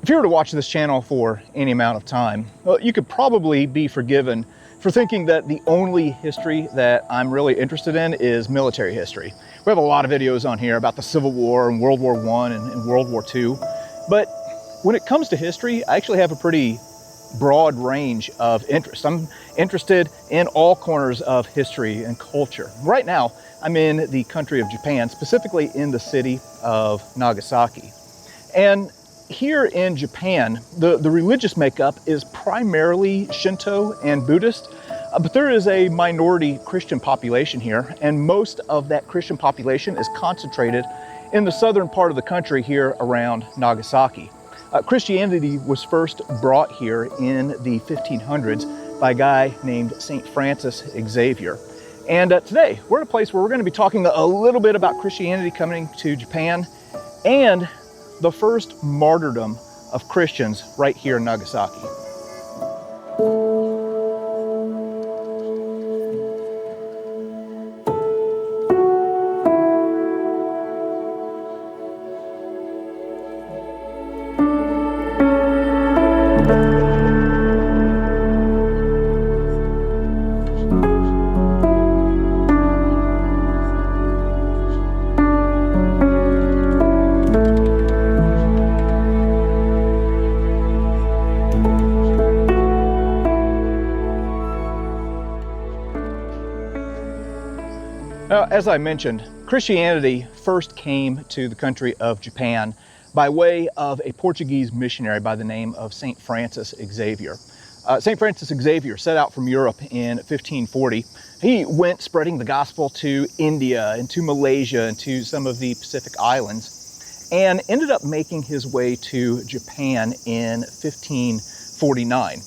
If you were to watch this channel for any amount of time, well, you could probably be forgiven for thinking that the only history that I'm really interested in is military history. We have a lot of videos on here about the Civil War and World War I and World War II. But when it comes to history, I actually have a pretty broad range of interest. I'm interested in all corners of history and culture. Right now, I'm in the country of Japan, specifically in the city of Nagasaki. And here in Japan, the religious makeup is primarily Shinto and Buddhist, but there is a minority Christian population here, and most of that Christian population is concentrated in the southern part of the country here around Nagasaki. Christianity was first brought here in the 1500s by a guy named St. Francis Xavier. And today, we're at a place where we're going to be talking a little bit about Christianity coming to Japan and the first martyrdom of Christians right here in Nagasaki. As I mentioned, Christianity first came to the country of Japan by way of a Portuguese missionary by the name of St. Francis Xavier. St. Francis Xavier set out from Europe in 1540. He went spreading the gospel to India and to Malaysia and to some of the Pacific Islands, and ended up making his way to Japan in 1549.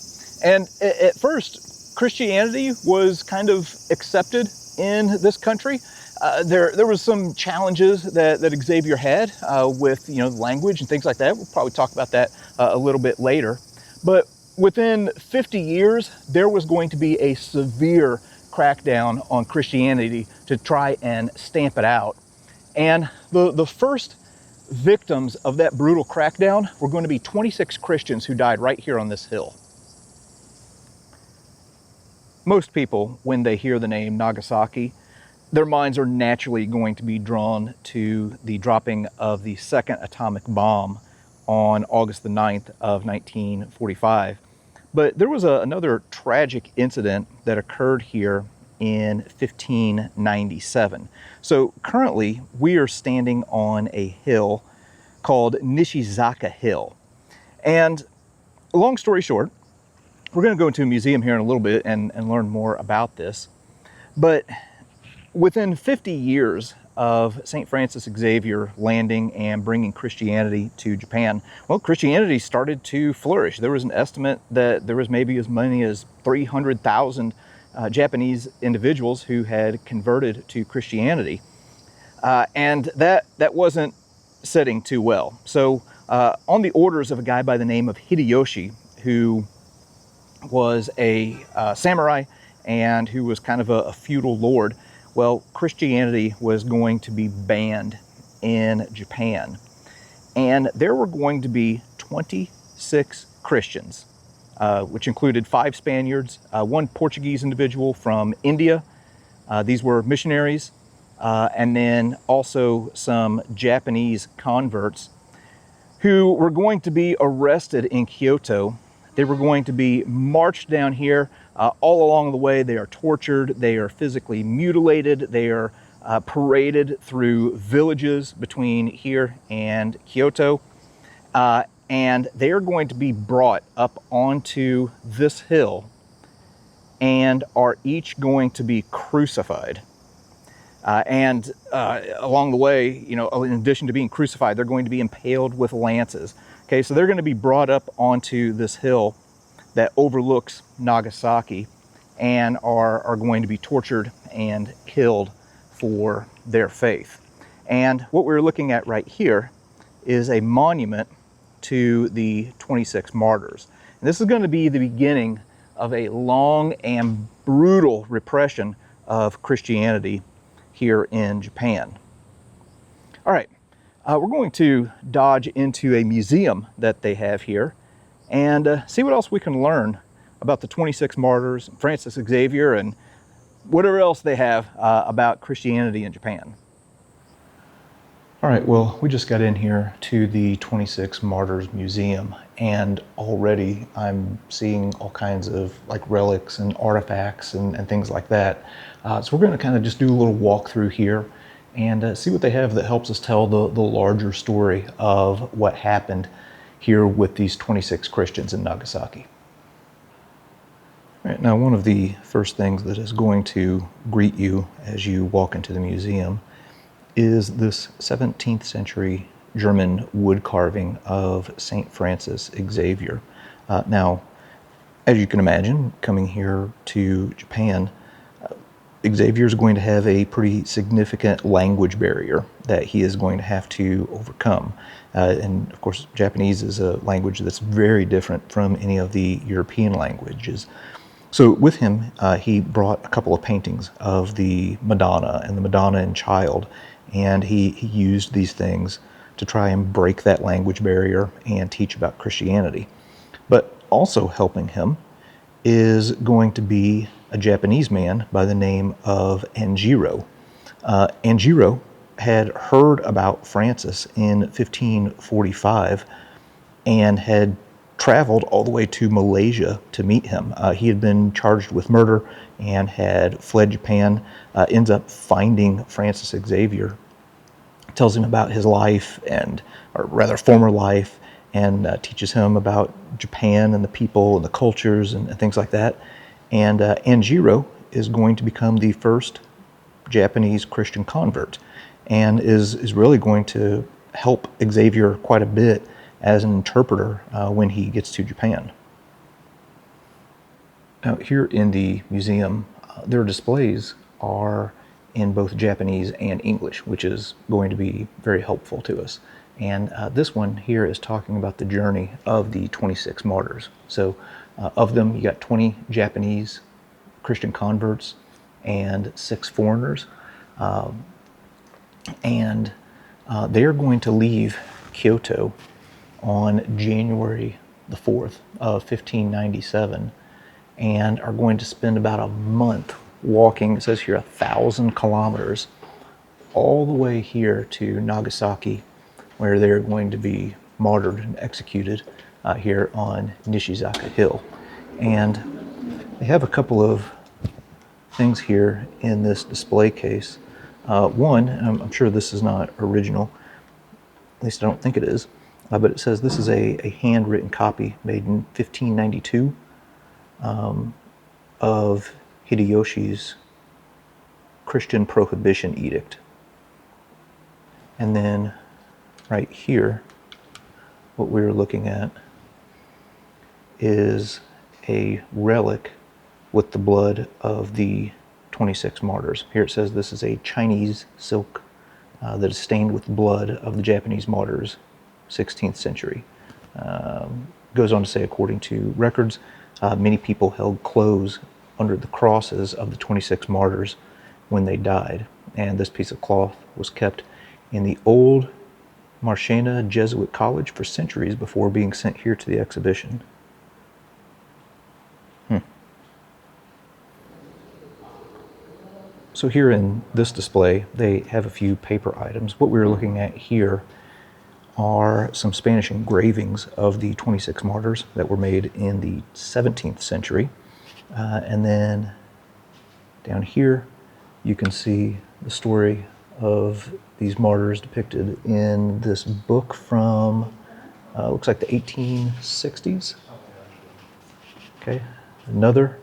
And at first, Christianity was kind of accepted in this country. There was some challenges that Xavier had with language and things like that. We'll probably talk about that a little bit later. But within 50 years, there was going to be a severe crackdown on Christianity to try and stamp it out. And the first victims of that brutal crackdown were going to be 26 Christians who died right here on this hill. Most people, when they hear the name Nagasaki, their minds are naturally going to be drawn to the dropping of the second atomic bomb on August the 9th of 1945. But there was another tragic incident that occurred here in 1597. So currently we are standing on a hill called Nishizaka Hill. And long story short, we're going to go into a museum here in a little bit and learn more about this. But within 50 years of St. Francis Xavier landing and bringing Christianity to Japan, well, Christianity started to flourish. There was an estimate that there was maybe as many as 300,000 Japanese individuals who had converted to Christianity. And that wasn't setting too well. So on the orders of a guy by the name of Hideyoshi, who was a samurai and who was kind of a feudal lord, well, Christianity was going to be banned in Japan. And there were going to be 26 Christians, which included 5 Spaniards, 1 Portuguese individual from India. These were missionaries, and then also some Japanese converts who were going to be arrested in Kyoto. They were going to be marched down here. All along the way, they are tortured, they are physically mutilated, they are paraded through villages between here and Kyoto. And they are going to be brought up onto this hill and are each going to be crucified. And along the way, in addition to being crucified, they're going to be impaled with lances. Okay, so they're going to be brought up onto this hill that overlooks Nagasaki and are going to be tortured and killed for their faith. And what we're looking at right here is a monument to the 26 martyrs. And this is going to be the beginning of a long and brutal repression of Christianity here in Japan. All right, We're going to dodge into a museum that they have here and see what else we can learn about the 26 martyrs, Francis Xavier, and whatever else they have about Christianity in Japan. All right, well, we just got in here to the 26 Martyrs Museum, and already I'm seeing all kinds of like relics and artifacts and things like that. So we're going to kind of just do a little walk through here and see what they have that helps us tell the larger story of what happened here with these 26 Christians in Nagasaki. All right, now one of the first things that is going to greet you as you walk into the museum is this 17th century German wood carving of St. Francis Xavier. Now, as you can imagine, coming here to Japan, Xavier is going to have a pretty significant language barrier that he is going to have to overcome. And of course, Japanese is a language that's very different from any of the European languages. So with him, he brought a couple of paintings of the Madonna and the Madonna and Child, and he used these things to try and break that language barrier and teach about Christianity. But also helping him is going to be a Japanese man by the name of Anjiro. Anjiro had heard about Francis in 1545 and had traveled all the way to Malaysia to meet him. He had been charged with murder and had fled Japan, ends up finding Francis Xavier, tells him about his life, or rather former life, and teaches him about Japan and the people and the cultures and things like that. And Anjiro is going to become the first Japanese Christian convert and is really going to help Xavier quite a bit as an interpreter when he gets to Japan. Now, here in the museum, their displays are in both Japanese and English, which is going to be very helpful to us. And this one here is talking about the journey of the 26 martyrs. So of them, you got 20 Japanese Christian converts and 6 foreigners. And they're going to leave Kyoto on January the 4th of 1597 and are going to spend about a month walking, it says here 1,000 kilometers, all the way here to Nagasaki, where they're going to be martyred and executed here on Nishizaka Hill. And they have a couple of things here in this display case. One, I'm sure this is not original, at least I don't think it is, but it says this is a handwritten copy made in 1592 of Hideyoshi's Christian Prohibition Edict. And then right here, what we're looking at is a relic with the blood of the 26 martyrs. Here it says this is a Chinese silk that is stained with blood of the Japanese martyrs, 16th century. Goes on to say, according to records, many people held clothes under the crosses of the 26 martyrs when they died. And this piece of cloth was kept in the old Marchena Jesuit College for centuries before being sent here to the exhibition. So here in this display, they have a few paper items. What we're looking at here are some Spanish engravings of the 26 martyrs that were made in the 17th century. And then down here, you can see the story of these martyrs depicted in this book from, looks like the 1860s. Okay, another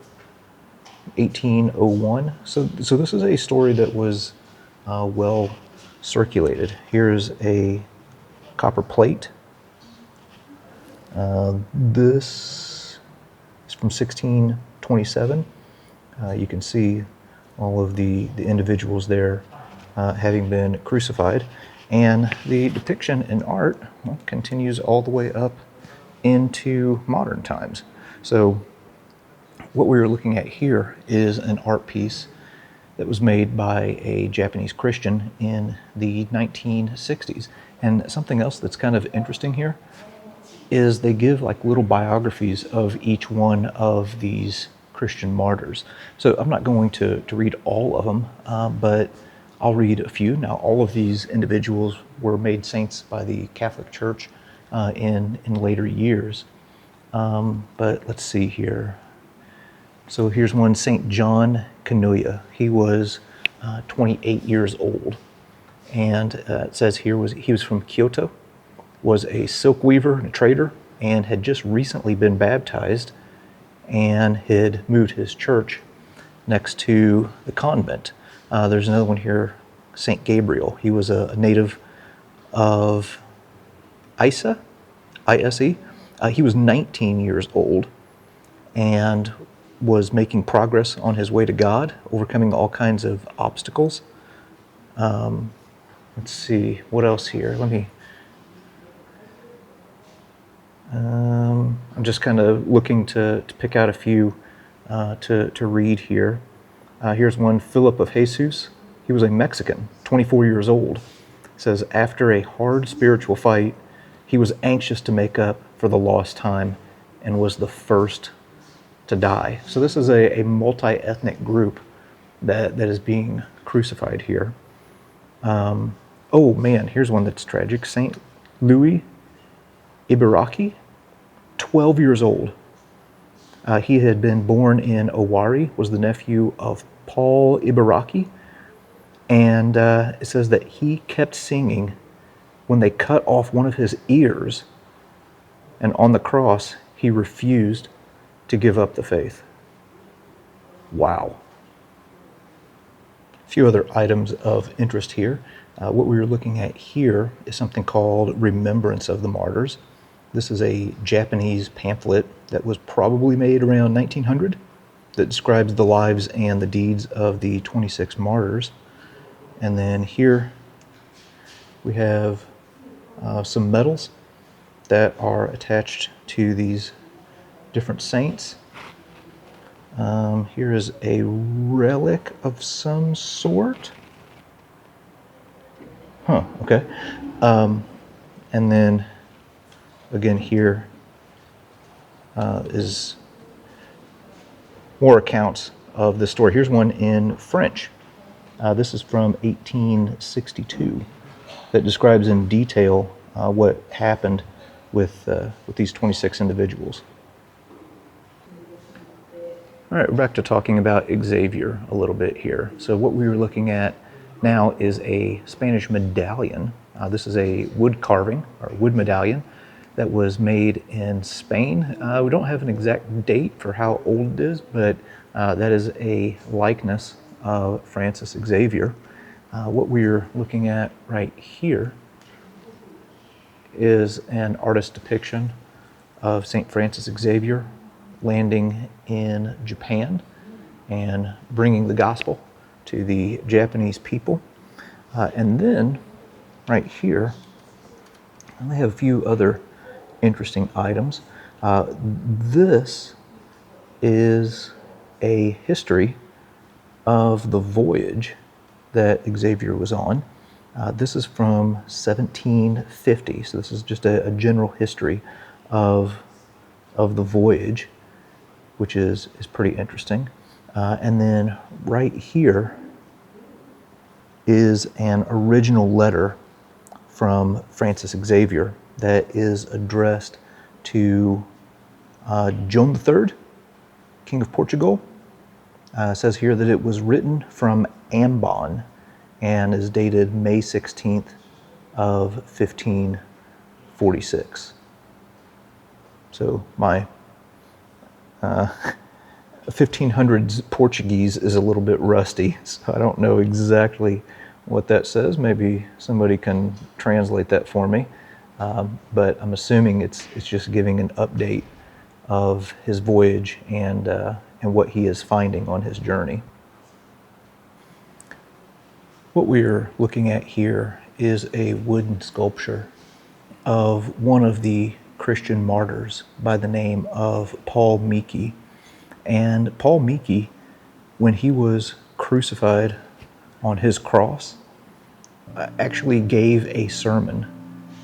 1801. So this is a story that was well circulated. Here's a copper plate. This is from 1627. You can see all of the individuals there having been crucified. And the depiction in art continues all the way up into modern times. So what we're looking at here is an art piece that was made by a Japanese Christian in the 1960s. And something else that's kind of interesting here is they give like little biographies of each one of these Christian martyrs. So I'm not going to read all of them, but I'll read a few. Now, all of these individuals were made saints by the Catholic Church in later years. But let's see here. So here's one, St. John Kanuya. He was 28 years old. And it says here he was from Kyoto, was a silk weaver and a trader, and had just recently been baptized and had moved his church next to the convent. There's another one here, St. Gabriel. He was a native of Ise. He was 19 years old and was making progress on his way to God, overcoming all kinds of obstacles. Let's see, what else here? I'm just kind of looking to pick out a few to read here. Here's one, Philip of Jesus. He was a Mexican, 24 years old. It says, after a hard spiritual fight, he was anxious to make up for the lost time and was the first to die. So this is a multi-ethnic group that is being crucified here. Oh man, here's one that's tragic. St. Louis Ibaraki, 12 years old. He had been born in Owari, was the nephew of Paul Ibaraki, and it says that he kept singing when they cut off one of his ears, and on the cross he refused to give up the faith. Wow. A few other items of interest here. What we were looking at here is something called Remembrance of the Martyrs. This is a Japanese pamphlet that was probably made around 1900 that describes the lives and the deeds of the 26 martyrs. And then here we have some medals that are attached to these different saints. Here is a relic of some sort. Okay. And then again here is more accounts of the story. Here's one in French. This is from 1862 that describes in detail what happened with these 26 individuals. All right, we're back to talking about Xavier a little bit here. So what we were looking at now is a Spanish medallion. This is a wood carving or wood medallion that was made in Spain. We don't have an exact date for how old it is, but that is a likeness of Francis Xavier. What we're looking at right here is an artist depiction of St. Francis Xavier landing in Japan and bringing the gospel to the Japanese people. And then right here, I have a few other interesting items. This is a history of the voyage that Xavier was on. This is from 1750, so this is just a general history of the voyage, which is pretty interesting. And then right here is an original letter from Francis Xavier that is addressed to John III, King of Portugal. It says here that it was written from Ambon and is dated May 16th of 1546. So my 1500s Portuguese is a little bit rusty, so I don't know exactly what that says. Maybe somebody can translate that for me. But I'm assuming it's just giving an update of his voyage and what he is finding on his journey. What we're looking at here is a wooden sculpture of one of the Christian martyrs by the name of Paul Miki. And Paul Miki, when he was crucified on his cross, actually gave a sermon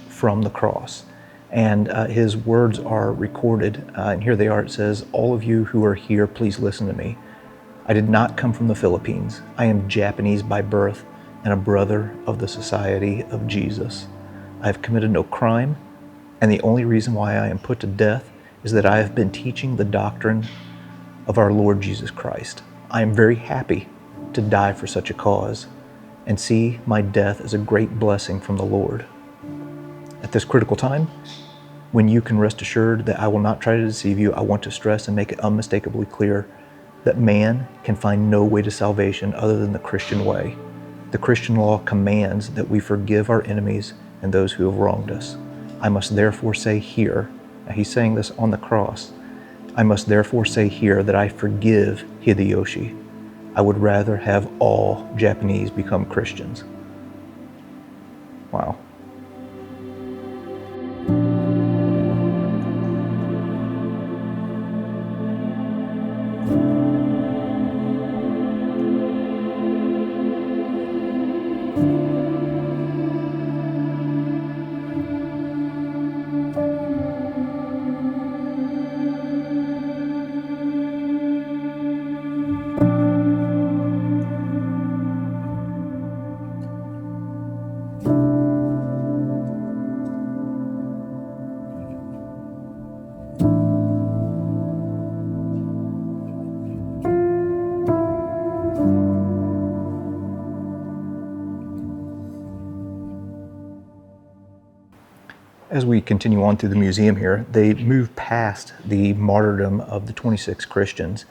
from the cross. And his words are recorded, and here they are. It says, "All of you who are here, please listen to me. I did not come from the Philippines. I am Japanese by birth and a brother of the Society of Jesus. I have committed no crime, and the only reason why I am put to death is that I have been teaching the doctrine of our Lord Jesus Christ. I am very happy to die for such a cause and see my death as a great blessing from the Lord. At this critical time, when you can rest assured that I will not try to deceive you, I want to stress and make it unmistakably clear that man can find no way to salvation other than the Christian way. The Christian law commands that we forgive our enemies and those who have wronged us. I must therefore say here," now he's saying this on the cross, "I must therefore say here that I forgive Hideyoshi. I would rather have all Japanese become Christians." Wow. As we continue on through the museum here, they move past the martyrdom of the 26 Christians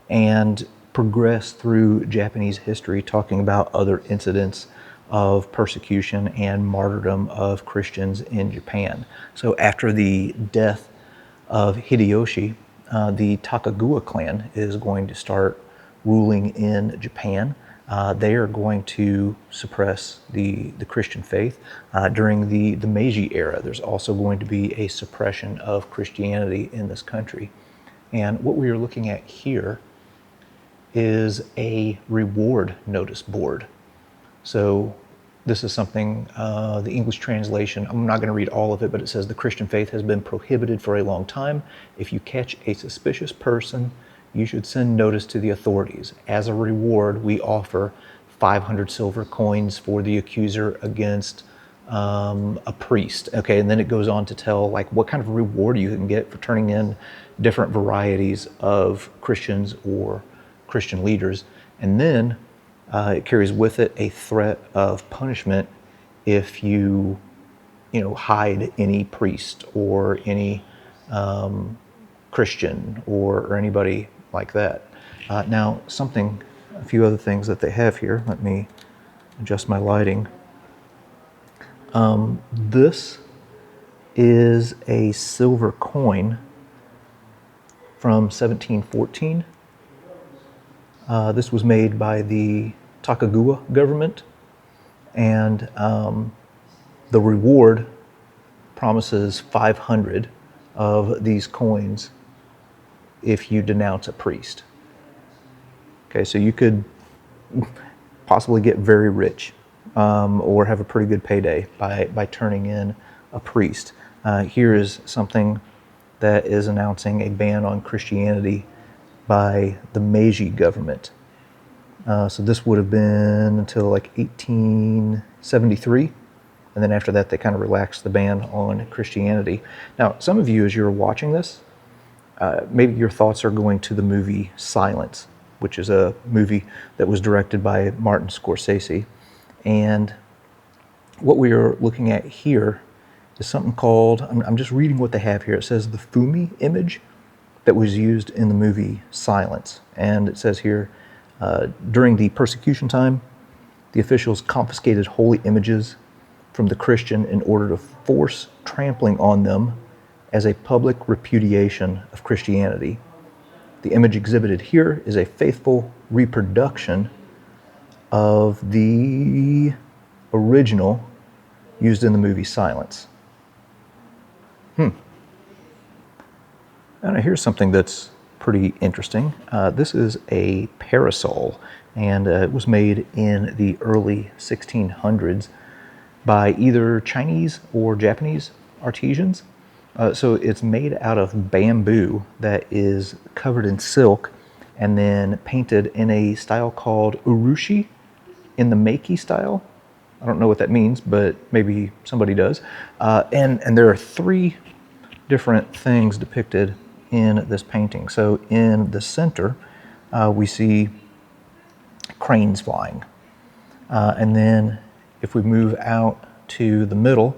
and progress through Japanese history, talking about other incidents of persecution and martyrdom of Christians in Japan. So after the death of Hideyoshi, the Takagawa clan is going to start ruling in Japan. They are going to suppress the Christian faith. During the Meiji era, there's also going to be a suppression of Christianity in this country. And what we are looking at here is a reward notice board. So this is something, the English translation, I'm not going to read all of it, but it says the Christian faith has been prohibited for a long time. If you catch a suspicious person, you should send notice to the authorities. As a reward, we offer 500 silver coins for the accuser against a priest. Okay, and then it goes on to tell like what kind of reward you can get for turning in different varieties of Christians or Christian leaders. And then it carries with it a threat of punishment if you hide any priest or any Christian or anybody like that. Now, a few other things that they have here. Let me adjust my lighting. This is a silver coin from 1714. This was made by the Takagawa government, and the reward promises 500 of these coins if you denounce a priest. Okay, so you could possibly get very rich or have a pretty good payday by turning in a priest. Here is something that is announcing a ban on Christianity by the Meiji government. So this would have been until like 1873. And then after that, they kind of relaxed the ban on Christianity. Now, some of you, as you're watching this, maybe your thoughts are going to the movie Silence, which is a movie that was directed by Martin Scorsese. And what we are looking at here is something called, I'm just reading what they have here. It says the Fumi image that was used in the movie Silence. And it says here, during the persecution time, the officials confiscated holy images from the Christian in order to force trampling on them as a public repudiation of Christianity. The image exhibited here is a faithful reproduction of the original used in the movie Silence. And here's something that's pretty interesting. This is a parasol. and it was made in the early 1600s by either Chinese or Japanese artisans. So it's made out of bamboo that is covered in silk and then painted in a style called urushi, in the Miki style. I don't know what that means, but maybe somebody does. And there are three different things depicted in this painting. So in the center, we see cranes flying. And then if we move out to the middle,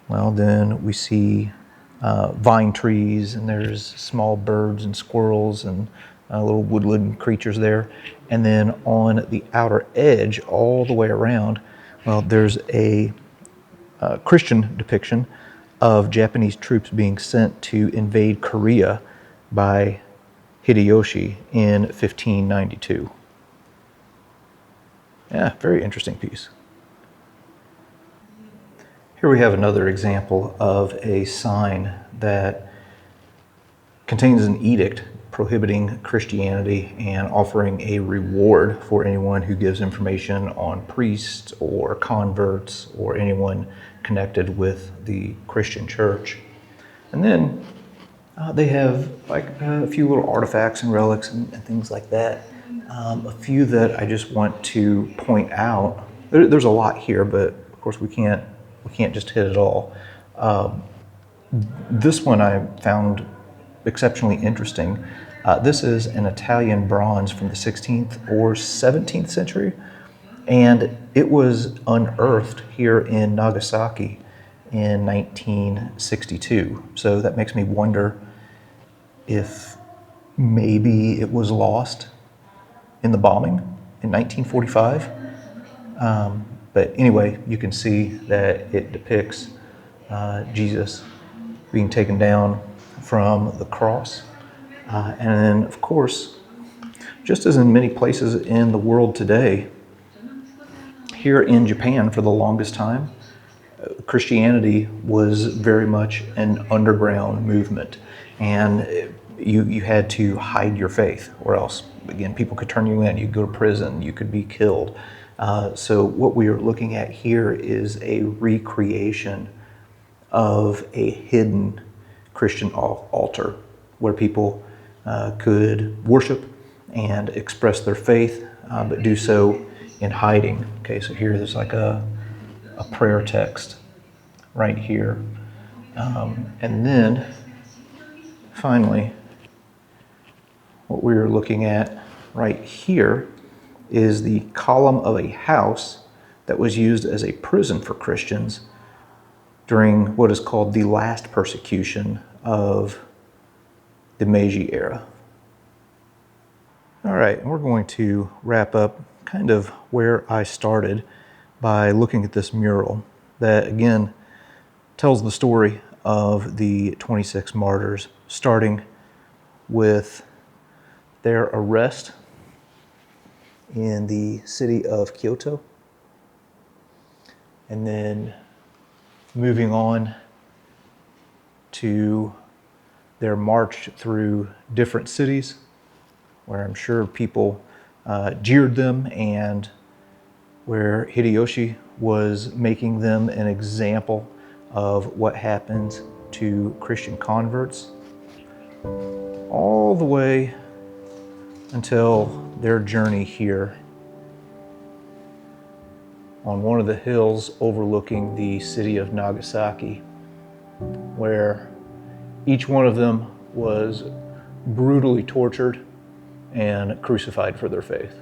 well, then we see vine trees, and there's small birds and squirrels and little woodland creatures there. And then on the outer edge, all the way around, well, there's a Christian depiction of Japanese troops being sent to invade Korea by Hideyoshi in 1592. Yeah, very interesting piece. Here we have another example of a sign that contains an edict prohibiting Christianity and offering a reward for anyone who gives information on priests or converts or anyone connected with the Christian church. And then they have like a few little artifacts and relics and things like that. A few that I just want to point out. There's a lot here, but of course we can't just hit it all. This one I found exceptionally interesting. This is an Italian bronze from the 16th or 17th century, and it was unearthed here in Nagasaki in 1962. So that makes me wonder if maybe it was lost in the bombing in 1945. But anyway, you can see that it depicts Jesus being taken down from the cross. And then, of course, just as in many places in the world today, here in Japan for the longest time, Christianity was very much an underground movement. And you had to hide your faith, or else, again, people could turn you in, you'd go to prison, you could be killed. So what we are looking at here is a recreation of a hidden Christian altar where people could worship and express their faith, but do so in hiding. Okay, so here there's like a prayer text right here. And then finally, what we're looking at right here is the column of a house that was used as a prison for Christians during what is called the last persecution of the Meiji era. All right, and we're going to wrap up kind of where I started by looking at this mural that, again, tells the story of the 26 martyrs, starting with their arrest in the city of Kyoto, and then moving on to their march through different cities, where I'm sure people jeered them, and where Hideyoshi was making them an example of what happens to Christian converts, all the way until their journey here on one of the hills overlooking the city of Nagasaki, where each one of them was brutally tortured and crucified for their faith.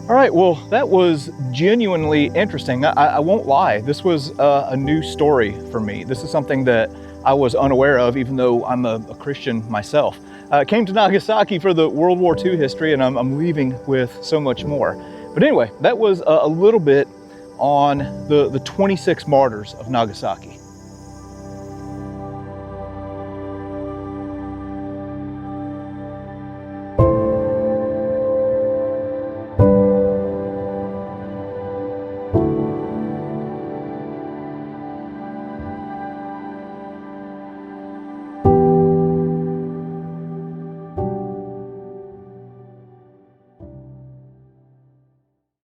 All right, well, that was genuinely interesting. I won't lie, this was a new story for me. This is something that I was unaware of, even though I'm a Christian myself. Came to Nagasaki for the World War II history, and I'm leaving with so much more. But anyway, that was a little bit on the 26 martyrs of Nagasaki.